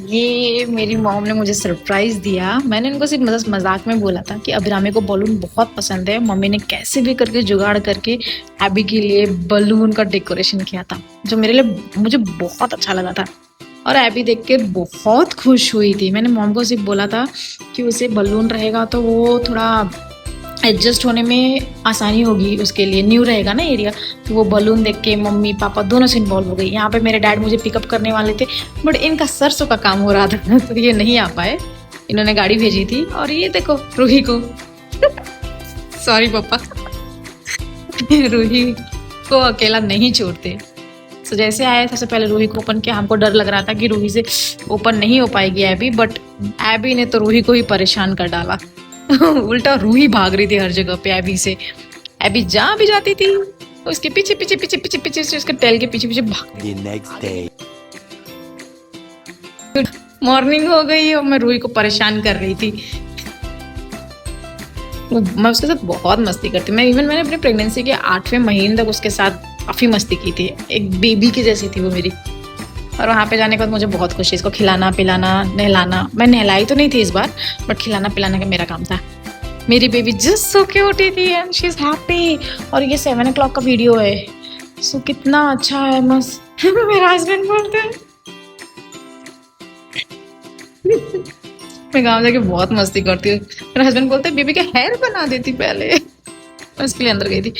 ये मेरी मॉम ने मुझे सरप्राइज दिया। मैंने उनको सिर्फ मजाक में बोला था कि अभिरामी को बलून बहुत पसंद है। मम्मी ने कैसे भी करके जुगाड़ करके एबी के लिए बलून का डेकोरेशन किया था, जो मेरे लिए मुझे बहुत अच्छा लगा था। और एबी देख के बहुत खुश हुई थी। मैंने मॉम को सिर्फ बोला था कि उसे बलून रहेगा तो वो थोड़ा एडजस्ट होने में आसानी होगी उसके लिए, न्यू रहेगा ना एरिया। तो वो बलून देख के मम्मी पापा दोनों से इन्वॉल्व हो गई। यहाँ पे मेरे डैड मुझे पिकअप करने वाले थे, बट इनका सरसों का काम हो रहा था तो ये नहीं आ पाए। इन्होंने गाड़ी भेजी थी। और ये देखो रूही को सॉरी पापा रूही को अकेला नहीं छोड़ते। तो जैसे आए सबसे पहले रूही को ओपन किया। हमको डर लग रहा था कि रूही से ओपन नहीं हो पाएगी एबी, बट एबी ने तो रूही को ही परेशान कर डाला उल्टा रूही भाग रही थी हर जगह पे एबी से। एबी जहाँ भी जाती थी उसके पीछे पीछे पीछे पीछे पीछे से उसके टेल के पीछे पीछे भागती। मॉर्निंग हो गई और मैं रूही को परेशान कर रही थी। मैं उसके साथ बहुत मस्ती करती। मैंने अपने प्रेगनेंसी के 8वें महीने तक उसके साथ काफी मस्ती की थी। एक बेबी की जैसी थी वो मेरी। और वहाँ पे जाने के बाद मुझे बहुत खुशी, इसको खिलाना पिलाना नहलाना। मैं नहलाई तो नहीं थी इस बार, बट खिलाना पिलाना का मेरा काम था। मेरी बेबी जस्ट सो क्यूट थी एंड शी इज हैप्पी। और ये 7 o'clock का वीडियो है। सो कितना अच्छा है, मस्त मेरा हस्बैंड बोलते हैं मैं गाँव जाके बहुत मस्ती करती हूँ। मेरा हस्बैंड बोलते हैं बेबी का हेयर बना देती पहले मैं उसके लिए अंदर गई थी।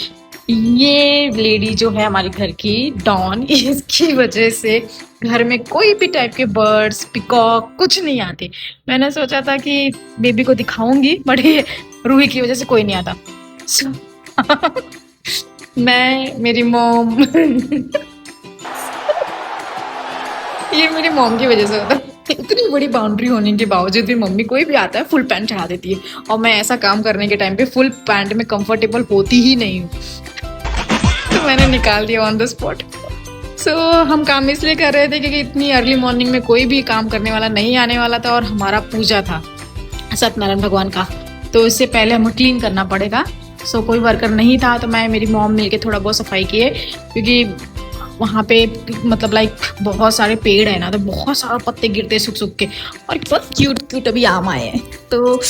ये लेडी जो है हमारी घर की डॉन, इसकी वजह से घर में कोई भी टाइप के बर्ड्स पिकॉक कुछ नहीं आते। मैंने सोचा था कि बेबी को दिखाऊंगी, बट ये रूही की वजह से कोई नहीं आता। मैं मेरी मॉम ये मेरी मॉम की वजह से होता है। इतनी बड़ी बाउंड्री होने के बावजूद भी मम्मी कोई भी आता है फुल पैंट चढ़ा देती है। और मैं ऐसा काम करने के टाइम पे फुल पैंट में कंफर्टेबल होती ही नहीं हूँ तो मैंने निकाल दिया ऑन द स्पॉट। सो हम काम इसलिए कर रहे थे क्योंकि इतनी अर्ली मॉर्निंग में कोई भी काम करने वाला नहीं आने वाला था। और हमारा पूजा था सत्यनारायण भगवान का, तो इससे पहले हमें क्लीन करना पड़ेगा। सो कोई वर्कर नहीं था तो मैं मेरी मॉम मिलके थोड़ा बहुत सफाई किए, क्योंकि वहाँ पे मतलब लाइक बहुत सारे पेड़ है ना, तो बहुत सारे पत्ते गिरते सूख सूख के। और बहुत क्यूट क्यूट अभी आम आए हैं, तो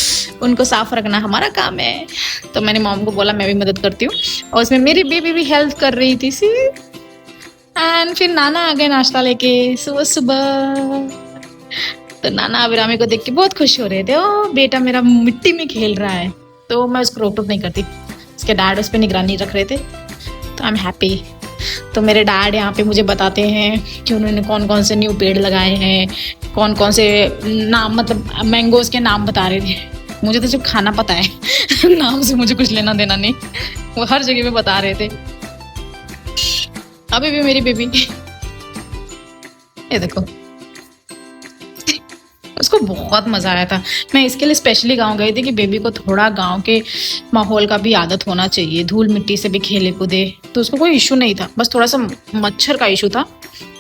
उनको साफ रखना हमारा काम है। तो मैंने मॉम को बोला मैं भी मदद करती हूँ। और उसमें मेरी बेबी भी हेल्प कर रही थी सी। एंड फिर नाना आ गए नाश्ता लेके सुबह सुबह। तो नाना अभिरामी को देख के बहुत खुश हो रहे थे। ओ बेटा मेरा मिट्टी में खेल रहा है। तो मैं उसको रोक टोक नहीं करती, उसके डैड उस पर निगरानी रख रहे थे, तो आई एम हैप्पी। तो मेरे डैड यहाँ पे मुझे बताते हैं कि उन्होंने कौन कौन से न्यू पेड़ लगाए हैं, कौन कौन से नाम, मतलब मैंगोज के नाम बता रहे थे। मुझे तो सिर्फ खाना पता है नाम से मुझे कुछ लेना देना नहीं। वो हर जगह पे बता रहे थे। अभी भी मेरी बेबी ये देखो, उसको बहुत मजा आया था। मैं इसके लिए स्पेशली गांव गई थी कि बेबी को थोड़ा गांव के माहौल का भी आदत होना चाहिए, धूल मिट्टी से भी खेले कूदे। तो उसको कोई इशू नहीं था, बस थोड़ा सा मच्छर का इशू था,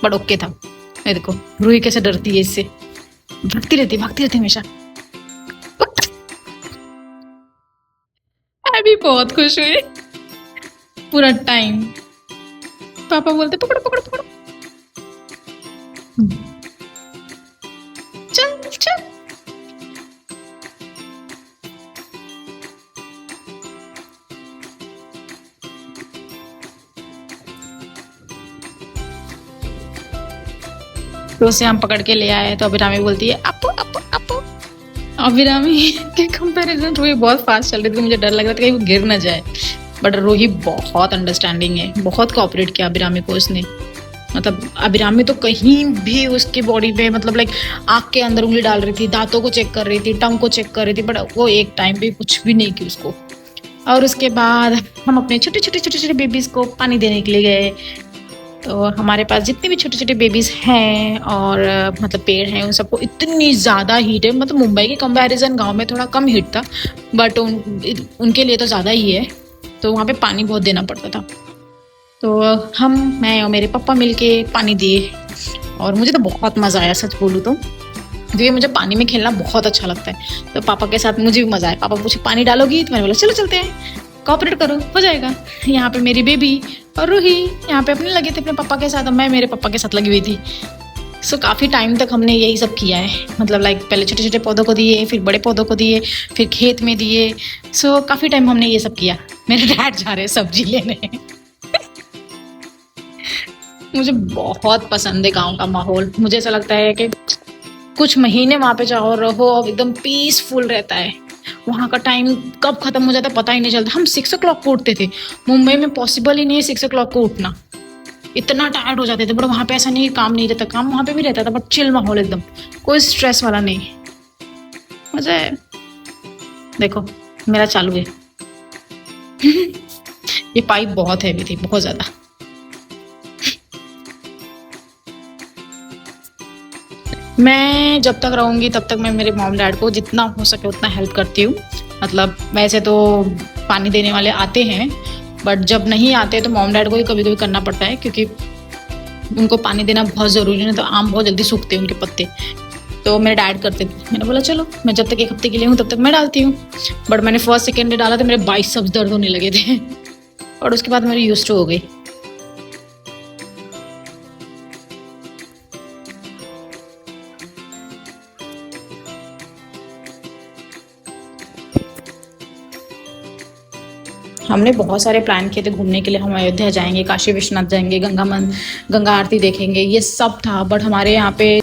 बट ओके था। ये देखो रूही कैसे डरती है इससे, भागती रहती हमेशा। मैं भी बहुत खुश हुई पूरा टाइम। पापा बोलते पकड़ो पकड़ो पकड़ो, चल चल। तो उसे हम पकड़ के ले आए। तो अभिरामी बोलती है अपो अपो अपो। अभिरामी के कंपैरिजन रूही बहुत फास्ट चल रही थी, मुझे डर लग रहा था कहीं वो गिर ना जाए। बट रूही बहुत अंडरस्टैंडिंग है, बहुत कोऑपरेट किया अभिरामी को उसने। मतलब अभिरामी तो कहीं भी उसकी बॉडी पे मतलब लाइक आँख के अंदर उंगली डाल रही थी, दांतों को चेक कर रही थी, टंग को चेक कर रही थी, बट वो एक टाइम पे कुछ भी नहीं की उसको। और उसके बाद हम अपने छोटे छोटे छोटे छोटे बेबीज को पानी देने के लिए गए। तो हमारे पास जितने भी छोटे छोटे बेबीज हैं और मतलब पेड़ हैं, उन सबको इतनी ज़्यादा हीट है। मतलब मुंबई के कंपैरिजन गांव में थोड़ा कम हीट था, बट उनके लिए तो ज़्यादा ही है। तो वहाँ पे पानी बहुत देना पड़ता था। तो मैं और मेरे पापा मिलके पानी दिए और मुझे तो बहुत मज़ा आया, सच बोलूँ तो। ये मुझे पानी में खेलना बहुत अच्छा लगता है। तो पापा के साथ मुझे भी मज़ा आया। पापा पूछे पानी डालोगी, तो मैंने बोला चलो चलते हैं, कोऑपरेट करो हो जाएगा। यहाँ पे मेरी बेबी और रूही यहाँ पे अपने लगे थे अपने पापा के साथ, और मैं मेरे पापा के साथ लगी हुई थी। सो काफ़ी टाइम तक हमने यही सब किया है, मतलब लाइक पहले छोटे छोटे पौधों को दिए, फिर बड़े पौधों को दिए, फिर खेत में दिए। सो काफ़ी टाइम हमने ये सब किया। मेरे डैड जा रहे हैं सब्जी लेने। मुझे बहुत पसंद है गांव का माहौल। मुझे ऐसा लगता है कि कुछ महीने वहाँ पे जाओ रहो और एकदम पीसफुल रहता है। वहाँ का टाइम कब खत्म हो जाता है पता ही नहीं चलता। हम 6 o'clock को उठते थे, मुंबई में पॉसिबल ही नहीं है 6 o'clock को उठना, इतना टायर्ड हो जाते थे। बट वहाँ पे ऐसा नहीं, काम नहीं रहता, काम वहाँ पे भी रहता था बट चिल माहौल एकदम, कोई स्ट्रेस वाला नहीं। मजा है। देखो मेरा चालू है। ये पाइप बहुत हैवी थी, बहुत ज्यादा। मैं जब तक रहूंगी तब तक मैं मेरे मॉम डैड को जितना हो सके उतना हेल्प करती हूँ। मतलब वैसे तो पानी देने वाले आते हैं, बट जब नहीं आते तो मॉम डैड को ही कभी कभी करना पड़ता है, क्योंकि उनको पानी देना बहुत ज़रूरी है। तो आम बहुत जल्दी सूखते हैं उनके पत्ते, तो मेरे डैड करते थे। मैंने बोला चलो मैं जब तक 1 हफ्ते के लिए हूँ तब तक मैं डालती हूँ। बट मैंने फर्स्ट सेकेंड डे डाला तो मेरे बाइसेप्स दर्द होने लगे थे। और उसके बाद मेरी यूज्ड टू हो गई। हमने बहुत सारे प्लान किए थे घूमने के लिए। हम अयोध्या जाएंगे, काशी विश्वनाथ जाएंगे, गंगा आरती देखेंगे, ये सब था। बट हमारे यहाँ पे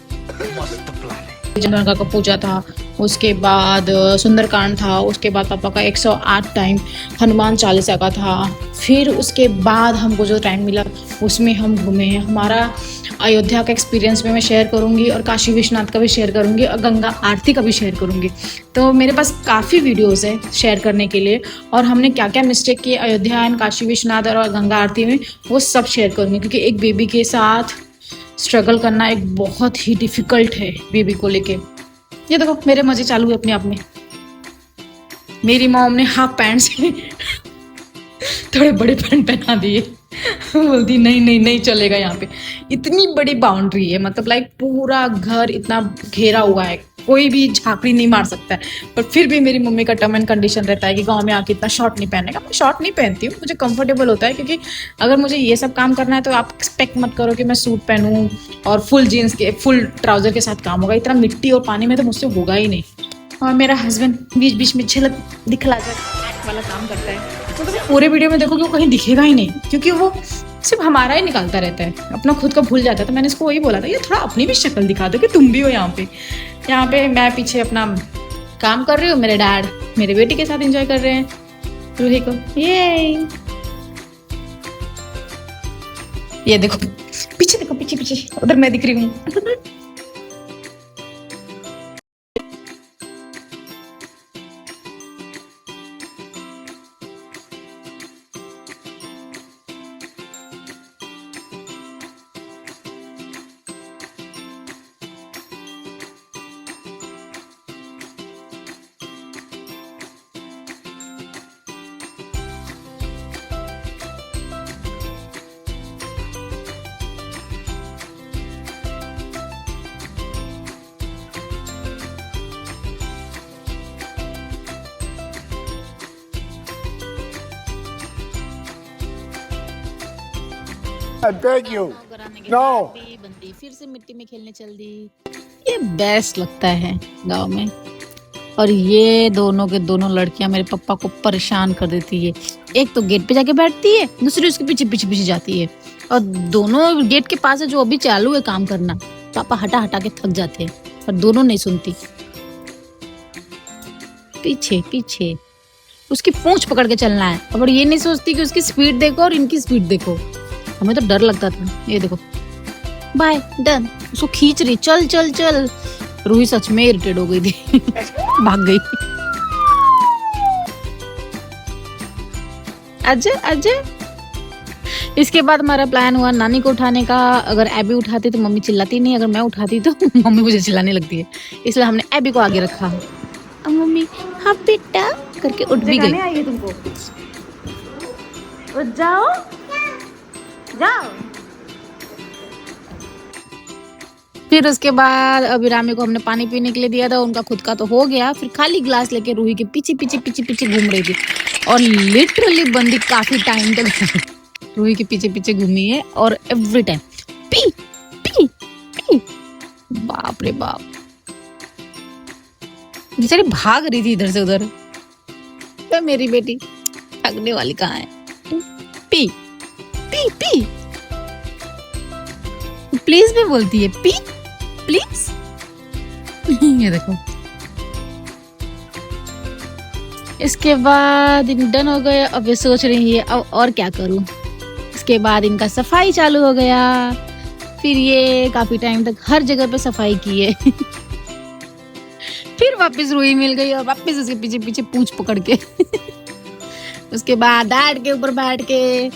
गंगा का पूजा था, उसके बाद सुंदरकांड था, उसके बाद पापा का 108 टाइम हनुमान चालीसा का था। फिर उसके बाद हमको जो टाइम मिला उसमें हम घूमे। हमारा अयोध्या का एक्सपीरियंस में मैं शेयर करूंगी और काशी विश्वनाथ का भी शेयर करूंगी और गंगा आरती का भी शेयर करूंगी। तो मेरे पास काफ़ी वीडियोस है शेयर करने के लिए, और हमने क्या क्या मिस्टेक किए अयोध्या एंड काशी विश्वनाथ और गंगा आरती में वो सब शेयर करूंगी। क्योंकि एक बेबी के साथ स्ट्रगल करना एक बहुत ही डिफिकल्ट है बेबी को लेके। ये देखो मेरे मजे चालू है अपने आप में। मेरी मॉम ने हाफ पैंट से थोड़े बड़े पैंट पहना दिए। बोलती नहीं नहीं नहीं चलेगा यहाँ पे। इतनी बड़ी बाउंड्री है, मतलब लाइक पूरा घर इतना घेरा हुआ है, कोई भी झांकड़ी नहीं मार सकता है। पर फिर भी मेरी मम्मी का टर्म एंड कंडीशन रहता है कि गांव में आके इतना शॉर्ट नहीं पहनने का। मैं शॉर्ट नहीं पहनती हूँ, मुझे कंफर्टेबल होता है। क्योंकि अगर मुझे ये सब काम करना है तो आप एक्सपेक्ट मत करो कि मैं सूट पहनूं और फुल जीन्स के फुल ट्राउजर के साथ काम होगा। इतना मिट्टी और पानी में तो मुझसे होगा ही नहीं। और मेरा हस्बैंड बीच बीच में झलक दिखला जाए वाला काम करता है। तो पूरे वीडियो में देखो कि वो कहीं दिखेगा ही नहीं, क्योंकि वो सिर्फ हमारा ही निकालता रहता है, अपना खुद का भूल जाता है। तो मैंने इसको वही बोला था, ये थोड़ा अपनी भी शक्ल दिखा दो कि तुम भी हो यहाँ पे। यहाँ पे मैं पीछे अपना काम कर रही हूँ, मेरे डैड मेरे बेटी के साथ एंजॉय कर रहे हैं रूही को। ये देखो पीछे, देखो पीछे पीछे उधर मैं दिख रही हूँ। I beg you. No. बंदी फिर से मिट्टी में खेलने चल दी। ये बेस्ट लगता है गांव में। और ये दोनों के दोनों लड़कियां मेरे पापा को परेशान कर देती है। एक तो गेट पे जाके बैठती है, दूसरी उसके पीछे पीछे पीछे जाती है। और दोनों गेट के पास है जो अभी चालू है काम करना। पापा हटा हटा के थक जाते हैं, पर दोनों नहीं सुनती। पीछे पीछे उसकी पूंछ पकड़ के चलना है। और ये नहीं सोचती कि उसकी स्पीड देखो और इनकी स्पीड देखो। हमें तो डर लगता था। ये देखो बाय डन, उसको खींच रही, चल चल चल। रूही सच में इरिटेट हो गई थी। भाग गई। अजय अजय। इसके बाद हमारा प्लान हुआ नानी को उठाने का। अगर एबी उठाती तो मम्मी चिल्लाती नहीं, अगर मैं उठाती तो मम्मी मुझे चिल्लाने लगती है। इसलिए हमने एबी को आगे रखा। अब मम्मी हाँ बेटा करके उठ भी गई। आई है तुमको, उठ जाओ जाओ। फिर उसके बाद अभिरामी को हमने पानी पीने के लिए दिया था, उनका खुद का तो हो गया। फिर खाली ग्लास लेके रूही के पीछे पीछे पीछे पीछे घूम रही थी। और लिटरली बंदी काफी टाइम तक रूही के पीछे पीछे घूमी है। और every time P P P बाप रे बाप, बेचारी भाग रही थी इधर से उधर। तो मेरी बेटी भागने वाली कहाँ है? पी पी पी प्लीज भी बोलती है, पी प्लीज। ये देखो, इसके बाद डन हो गए। अब ये सोच रही है अब और क्या करूं। इसके बाद इनका सफाई चालू हो गया। फिर ये काफी टाइम तक हर जगह पे सफाई की है। फिर वापस रूही मिल गई और वापस उसके पीछे पीछे पूंछ पकड़ के। उसके बाद डैड के ऊपर बैठ के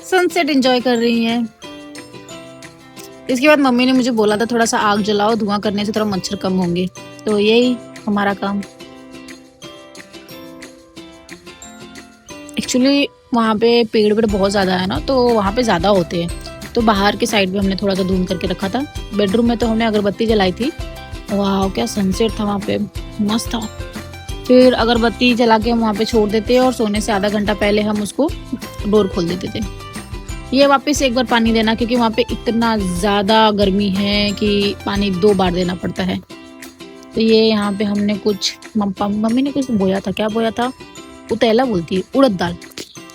सनसेट एंजॉय कर रही है। इसके बाद मम्मी ने मुझे बोला था थोड़ा सा आग जलाओ, धुआं करने से थोड़ा मच्छर कम होंगे। तो यही हमारा काम। एक्चुअली वहाँ पे पेड़ वेड़ बहुत ज्यादा है ना, तो वहाँ पे ज्यादा होते हैं। तो बाहर के साइड में हमने थोड़ा सा धुंध करके रखा था। बेडरूम में तो हमने अगरबत्ती जलाई थी। वाह क्या सनसेट था वहाँ पे, मस्त था। फिर अगरबत्ती जला के हम वहाँ पे छोड़ देते हैं और सोने से आधा घंटा पहले हम उसको डोर खोल देते थे। ये वापस एक बार पानी देना, क्योंकि वहाँ पे इतना ज्यादा गर्मी है कि पानी 2 बार देना पड़ता है। तो ये यहाँ पे हमने कुछ मम्मी ने कुछ बोया था, क्या बोया था, उतैला बोलती है, उड़द दाल।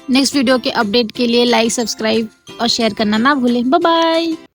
नेक्स्ट वीडियो के अपडेट के लिए लाइक, सब्सक्राइब और शेयर करना ना भूलें। Bye bye.